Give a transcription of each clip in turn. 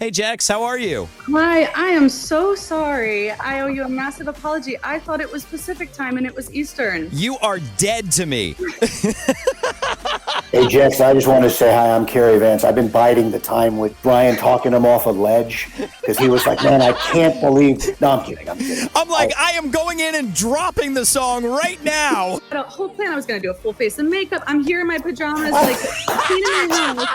Hey, Jax, how are you? Hi, I am so sorry. I owe you a massive apology. I thought it was Pacific time and it was Eastern. You are dead to me. Hey, Jess, I just want to say hi. I'm Kerry Vance. I've been biding the time with Brian talking him off a ledge because he was like, man, I can't believe. No, I'm kidding. I'm like, I am going in and dropping the song right now. The whole plan, I was going to do a full face of makeup. I'm here in my pajamas, like, cleaning my house.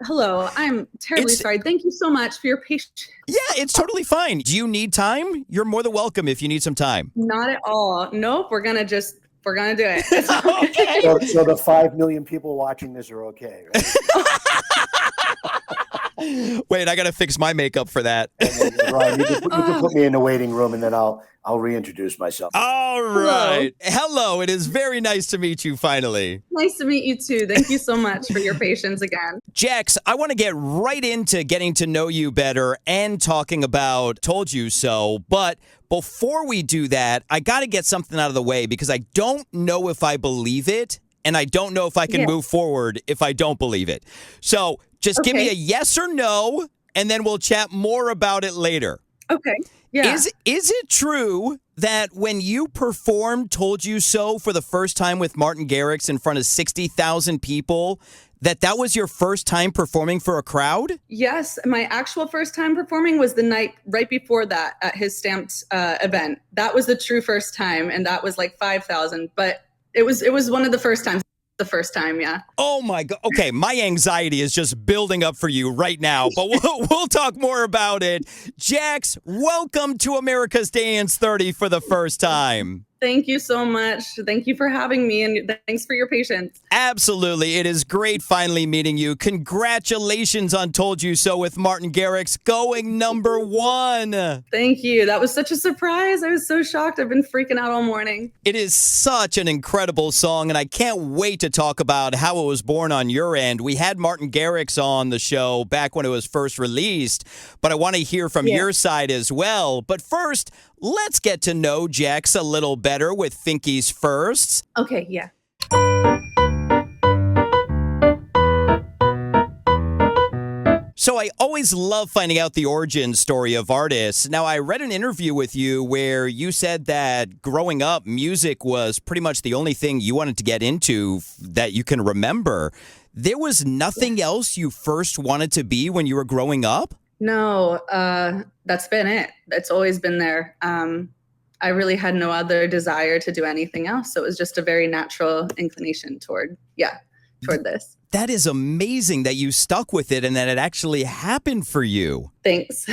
Hello, I'm terribly sorry. Thank you so much for your patience. Yeah, it's totally fine. Do you need time? You're more than welcome if you need some time. Not at all. Nope, we're gonna do it. Okay. So the 5 million people watching this are okay, right? Wait, I got to fix my makeup for that. Brian, you can put me in the waiting room and then I'll reintroduce myself. All right. Hello. It is very nice to meet you finally. Nice to meet you too. Thank you so much for your patience again. Jax, I want to get right into getting to know you better and talking about Told You So. But before we do that, I got to get something out of the way because I don't know if I believe it and I don't know if I can move forward if I don't believe it. So just give me a yes or no, and then we'll chat more about it later. Okay. Yeah. Is it true that when you performed Told You So for the first time with Martin Garrix in front of 60,000 people, that was your first time performing for a crowd? Yes. My actual first time performing was the night right before that at his Stamped event. That was the true first time, and that was like 5,000. But it was one of the first times. The first time, yeah. Oh my God. Okay, my anxiety is just building up for you right now, but we'll talk more about it. Jax, welcome to America's Dance 30 for the first time. Thank you so much. Thank you for having me, and thanks for your patience. Absolutely. It is great finally meeting you. Congratulations on Told You So with Martin Garrix going #1. Thank you. That was such a surprise. I was so shocked. I've been freaking out all morning. It is such an incredible song, and I can't wait to talk about how it was born on your end. We had Martin Garrix on the show back when it was first released, but I want to hear from your side as well. But first, let's get to know Jax a little better with Finky's Firsts. Okay, yeah. So I always love finding out the origin story of artists. Now, I read an interview with you where you said that growing up, music was pretty much the only thing you wanted to get into that you can remember. There was nothing else you first wanted to be when you were growing up? No, that's been it. It's always been there. I really had no other desire to do anything else. So it was just a very natural inclination toward this. That is amazing that you stuck with it and that it actually happened for you. Thanks.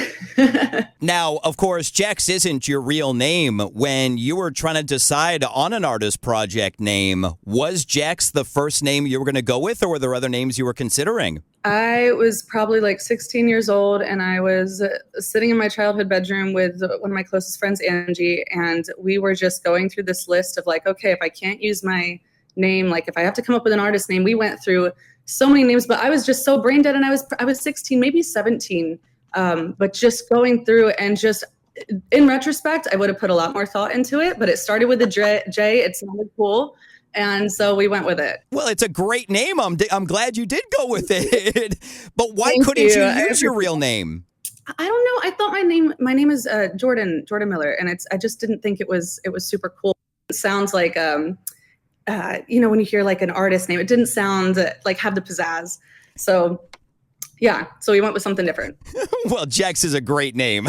Now, of course, Jax isn't your real name. When you were trying to decide on an artist project name, was Jax the first name you were going to go with, or were there other names you were considering? I was probably like 16 years old, and I was sitting in my childhood bedroom with one of my closest friends, Angie, and we were just going through this list of like, okay, if I can't use my name, like if I have to come up with an artist name, we went through so many names, but I was just so brain dead, and I was 16, maybe 17, but just going through and just in retrospect, I would have put a lot more thought into it, but it started with a J. It sounded cool. And so we went with it. Well, it's a great name. I'm glad you did go with it. But why couldn't you use your real name? I don't know. I thought my name is Jordan Miller, and I just didn't think it was super cool. It sounds like when you hear like an artist name, it didn't sound like have the pizzazz. So we went with something different. Well, Jax is a great name.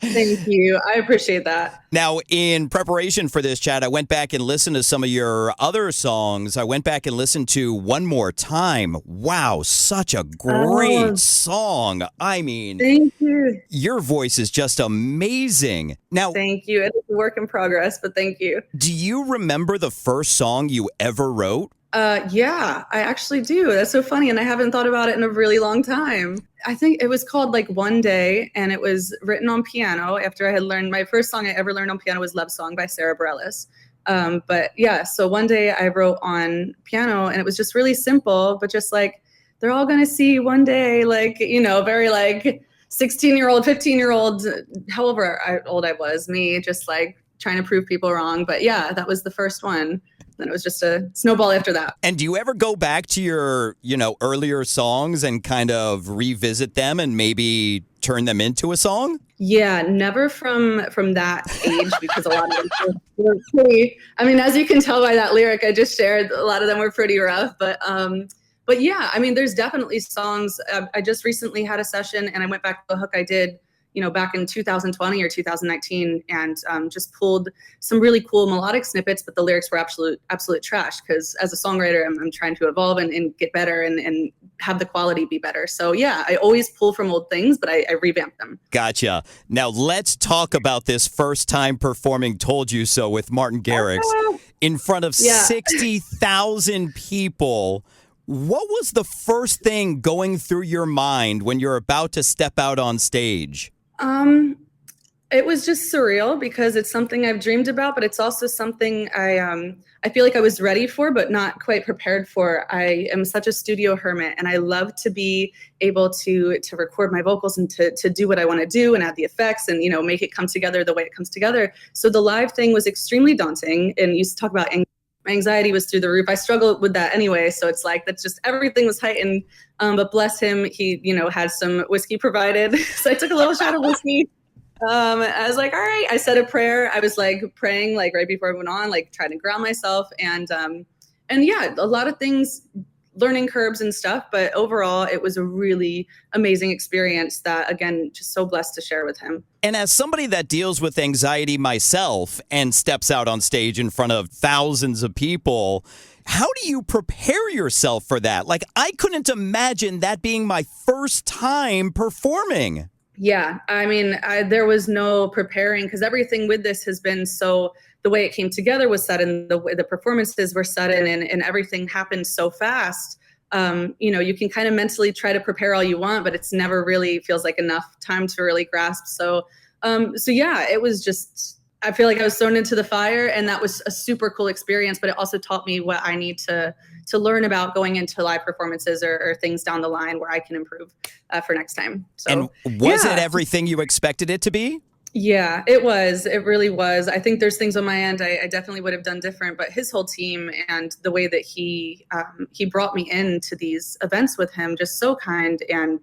Thank you. I appreciate that. Now, in preparation for this chat, I went back and listened to some of your other songs. I went back and listened to One More Time. Wow, such a great song. I mean, thank you. Your voice is just amazing. Now, thank you. It's a work in progress, but thank you. Do you remember the first song you ever wrote? Yeah, I actually do. That's so funny. And I haven't thought about it in a really long time. I think it was called like One Day, and it was written on piano after I had learned my first song I ever learned on piano was Love Song by Sarah Bareilles. But yeah, so one day I wrote on piano and it was just really simple, but just like, they're all going to see one day, like, very like 16-year-old, 15-year-old, however old I was, me just like trying to prove people wrong. But yeah, that was the first one. Then it was just a snowball after that. And do you ever go back to your, earlier songs and kind of revisit them and maybe turn them into a song? Yeah, never from that age, because a lot of them were pretty, I mean, as you can tell by that lyric I just shared, a lot of them were pretty rough. But yeah, I mean, there's definitely songs. I just recently had a session and I went back to the hook I did, back in 2020 or 2019, and just pulled some really cool melodic snippets, but the lyrics were absolute trash, because as a songwriter, I'm trying to evolve and get better and have the quality be better. So yeah, I always pull from old things, but I revamp them. Gotcha. Now let's talk about this first time performing Told You So with Martin Garrix in front of 60,000 people. What was the first thing going through your mind when you're about to step out on stage? It was just surreal, because it's something I've dreamed about, but it's also something I feel like I was ready for, but not quite prepared for. I am such a studio hermit, and I love to be able to record my vocals and to do what I want to do and add the effects and, make it come together the way it comes together. So the live thing was extremely daunting, and you talk about my anxiety was through the roof. I struggled with that anyway. So it's like, that's just, everything was heightened. But bless him, he, had some whiskey provided. So I took a little shot of whiskey. I was like, all right, I said a prayer. I was like praying, like right before I went on, like trying to ground myself. And yeah, a lot of things, learning curves and stuff, but overall it was a really amazing experience that, again, just so blessed to share with him. And as somebody that deals with anxiety myself and steps out on stage in front of thousands of people, how do you prepare yourself for that? Like, I couldn't imagine that being my first time performing. Yeah, I mean, there was no preparing, because everything with this has been so, the way it came together was sudden, the way the performances were sudden, and everything happened so fast. You can kind of mentally try to prepare all you want, but it's never really feels like enough time to really grasp. So yeah, it was just, I feel like I was thrown into the fire, and that was a super cool experience, but it also taught me what I need to learn about going into live performances or things down the line where I can improve for next time. So, and was it everything you expected it to be? Yeah, it was. It really was. I think there's things on my end I definitely would have done different, but his whole team and the way that he brought me into these events with him, just so kind and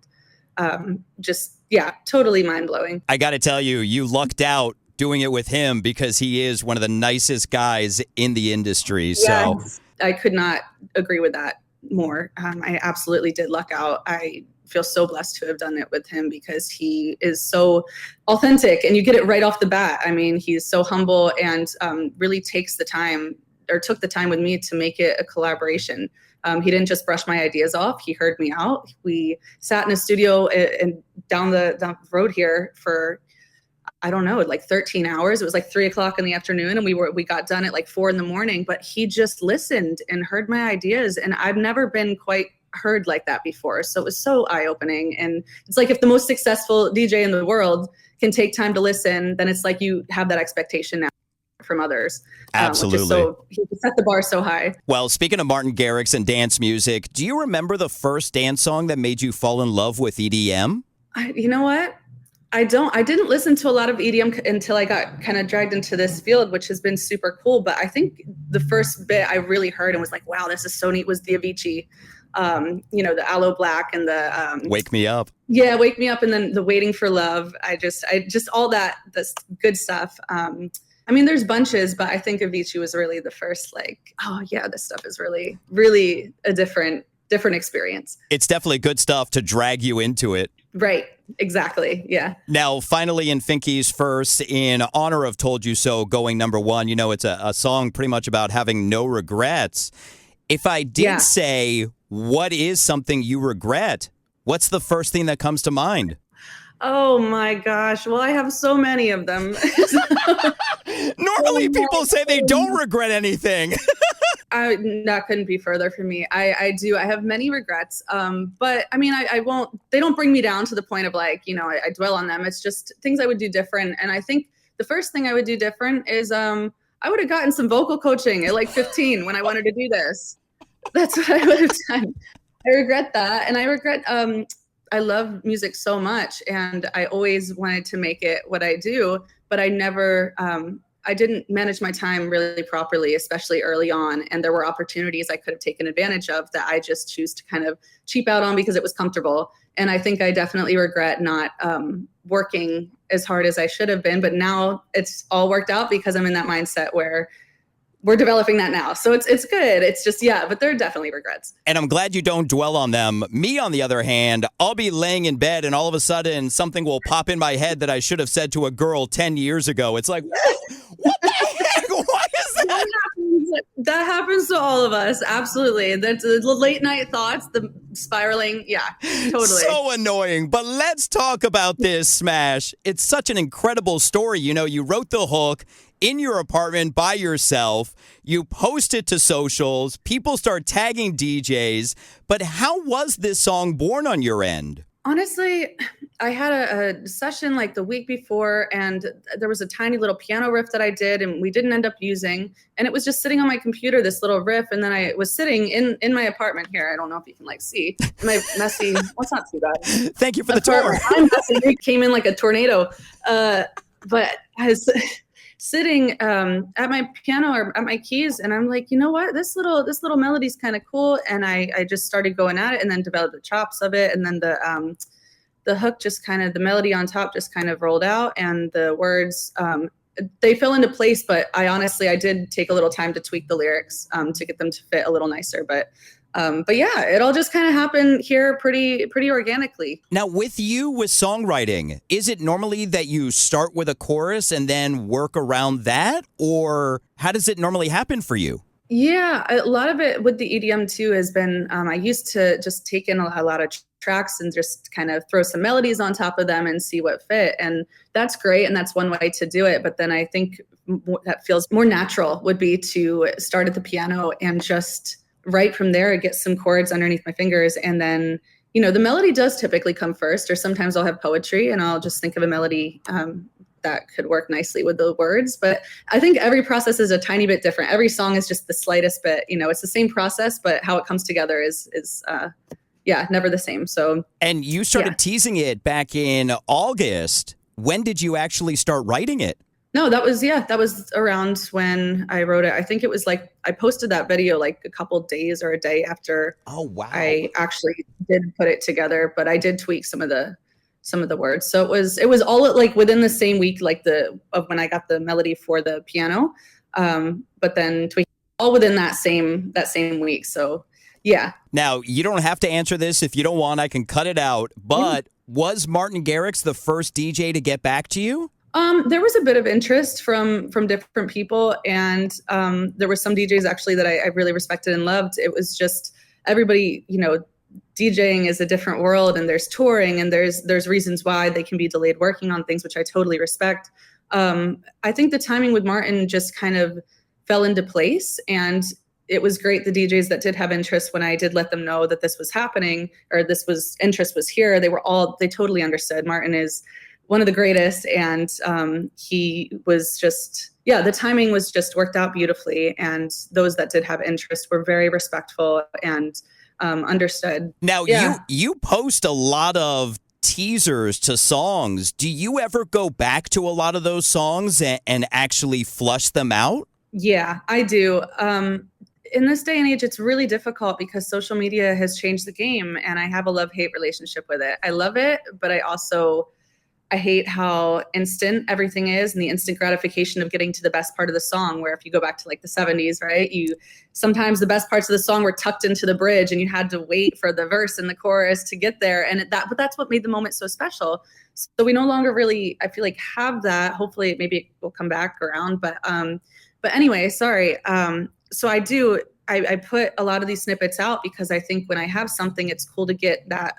totally mind-blowing. I got to tell you, you lucked out doing it with him, because he is one of the nicest guys in the industry. Yes. So I could not agree with that more. I absolutely did luck out. I feel so blessed to have done it with him, because he is so authentic, and you get it right off the bat. I mean, he's so humble and really took the time with me to make it a collaboration. He didn't just brush my ideas off. He heard me out. We sat in a studio and down the road here for, I don't know, like 13 hours. It was like 3:00 in the afternoon, and we got done at like 4 a.m. But he just listened and heard my ideas, and I've never been quite heard like that before. So it was so eye-opening. And it's like, if the most successful DJ in the world can take time to listen, then it's like you have that expectation now from others. Absolutely. So he set the bar so high. Well, speaking of Martin Garrix and dance music, do you remember the first dance song that made you fall in love with EDM? You know what? I didn't listen to a lot of EDM until I got kind of dragged into this field, which has been super cool. But I think the first bit I really heard and was like, wow, this is so neat, was the Avicii, the Aloe Black and the Wake Me Up. Yeah, Wake Me Up, and then the Waiting for Love. I just all that's good stuff. I mean, there's bunches, but I think Avicii was really the first, like, oh yeah, this stuff is really, really a different experience. It's definitely good stuff to drag you into it. Right. Exactly. Yeah. Now, finally, in Finky's verse, in honor of Told You So going number one, it's a song pretty much about having no regrets. If I did say, what is something you regret? What's the first thing that comes to mind? Oh my gosh. Well, I have so many of them. Normally people say they don't regret anything. That couldn't be further from me. I do. I have many regrets. But I mean, I won't, they don't bring me down to the point of like, I dwell on them. It's just things I would do different. And I think the first thing I would do different is, I would have gotten some vocal coaching at like 15 when I wanted to do this. That's what I would have done. I regret that. And I regret, I love music so much, and I always wanted to make it what I do, but I never, I didn't manage my time really properly, especially early on. And there were opportunities I could have taken advantage of that I just choose to kind of cheap out on because it was comfortable. And I think I definitely regret not working as hard as I should have been. But now it's all worked out because I'm in that mindset where we're developing that now. So it's good. It's just, yeah, but there are definitely regrets. And I'm glad you don't dwell on them. Me, on the other hand, I'll be laying in bed and all of a sudden something will pop in my head that I should have said to a girl 10 years ago. It's like, what the heck? Why is that? That happens to all of us. Absolutely. That's the late night thoughts, the spiraling. Yeah, totally. So annoying. But let's talk about this smash. It's such an incredible story. You know, you wrote the hook in your apartment by yourself. You post it to socials. People start tagging DJs. But how was this song born on your end? Honestly, I had a session like the week before, and there was a tiny little piano riff that I did and we didn't end up using. And it was just sitting on my computer, this little riff. And then I was sitting in my apartment here. I don't know if you can like see my messy, well, it's not too bad. Thank you for the tour. I'm messy. It came in like a tornado. But I was sitting at my piano or at my keys, and I'm like, you know what, this little melody's kind of cool. And I just started going at it and then developed the chops of it. And then the hook just kind of, the melody on top just kind of rolled out, and the words, they fell into place. But I did take a little time to tweak the lyrics to get them to fit a little nicer. But yeah, it all just kind of happened here pretty organically. Now, with songwriting, is it normally that you start with a chorus and then work around that? Or how does it normally happen for you? Yeah, a lot of it with the EDM too has been, I used to just take in a lot of tracks and just kind of throw some melodies on top of them and see what fit. And that's great. And that's one way to do it. But then I think that feels more natural would be to start at the piano and just right from there, get some chords underneath my fingers. And then, you know, the melody does typically come first, or sometimes I'll have poetry and I'll just think of a melody that could work nicely with the words. But I think every process is a tiny bit different. Every song is just the slightest bit, you know, it's the same process, but how it comes together is never the same. So, and you started teasing it back in August. When did you actually start writing it? No, that was around when I wrote it. I think it was like, I posted that video like a couple days or a day after I actually did put it together, but I did tweak some of the words. So it was all like within the same week, like of when I got the melody for the piano. But then tweak all within that same week. So yeah. Now, you don't have to answer this if you don't want. I can cut it out. But was Martin Garrix the first DJ to get back to you? There was a bit of interest from different people, and there were some DJs actually that I really respected and loved. It was just everybody, you know, DJing is a different world, and there's touring, and there's reasons why they can be delayed working on things, which I totally respect. I think the timing with Martin just kind of fell into place, and it was great. The DJs that did have interest, when I did let them know that this was happening or interest was here, they totally understood. Martin is one of the greatest, and he was just, the timing was just worked out beautifully, and those that did have interest were very respectful and understood. Now, you post a lot of teasers to songs. Do you ever go back to a lot of those songs and actually flush them out? Yeah, I do. In this day and age, it's really difficult because social media has changed the game, and I have a love-hate relationship with it. I love it, but I hate how instant everything is, and the instant gratification of getting to the best part of the song, where if you go back to like the 70s, right, sometimes the best parts of the song were tucked into the bridge and you had to wait for the verse and the chorus to get there. But that's what made the moment so special. So we no longer really, I feel like, have that. Hopefully maybe it will come back around. But anyway, sorry. So I put a lot of these snippets out because I think when I have something, it's cool to get that,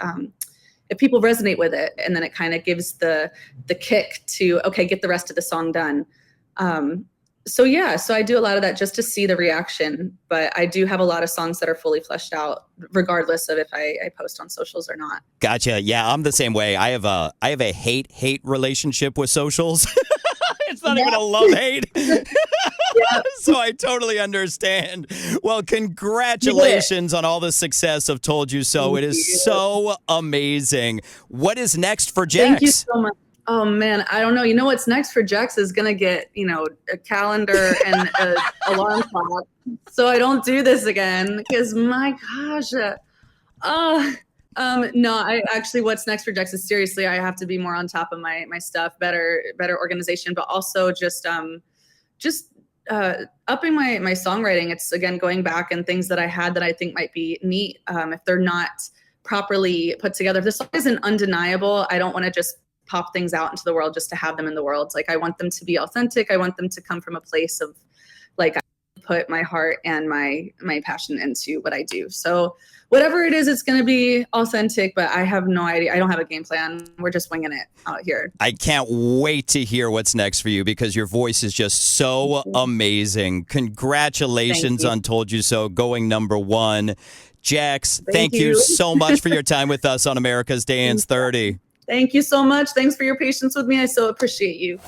if people resonate with it, and then it kind of gives the kick to, okay, get the rest of the song done. So I do a lot of that just to see the reaction, but I do have a lot of songs that are fully fleshed out regardless of if I post on socials or not. Gotcha. Yeah, I'm the same way. I have a hate relationship with socials. It's not even a love-hate. So I totally understand. Well, congratulations on all the success of Told You So. It is so amazing. What is next for Jax? Thank you so much. Oh man, I don't know. You know what's next for Jax is gonna get, a calendar and an alarm clock, so I don't do this again. Because my gosh, no, I actually, what's next for Jax is seriously, I have to be more on top of my stuff, better organization, but also just upping my songwriting. It's again going back and things that I had that I think might be neat. If they're not properly put together, if the song isn't undeniable, I don't want to just pop things out into the world just to have them in the world. Like I want them to be authentic. I want them to come from a place of like, I put my heart and my passion into what I do. So whatever it is, it's going to be authentic, but I have no idea. I don't have a game plan. We're just winging it out here. I can't wait to hear what's next for you because your voice is just so amazing. Congratulations on Told You So going #1. Jax, thank you so much for your time with us on America's Dance 30. Thank you so much. Thanks for your patience with me. I so appreciate you.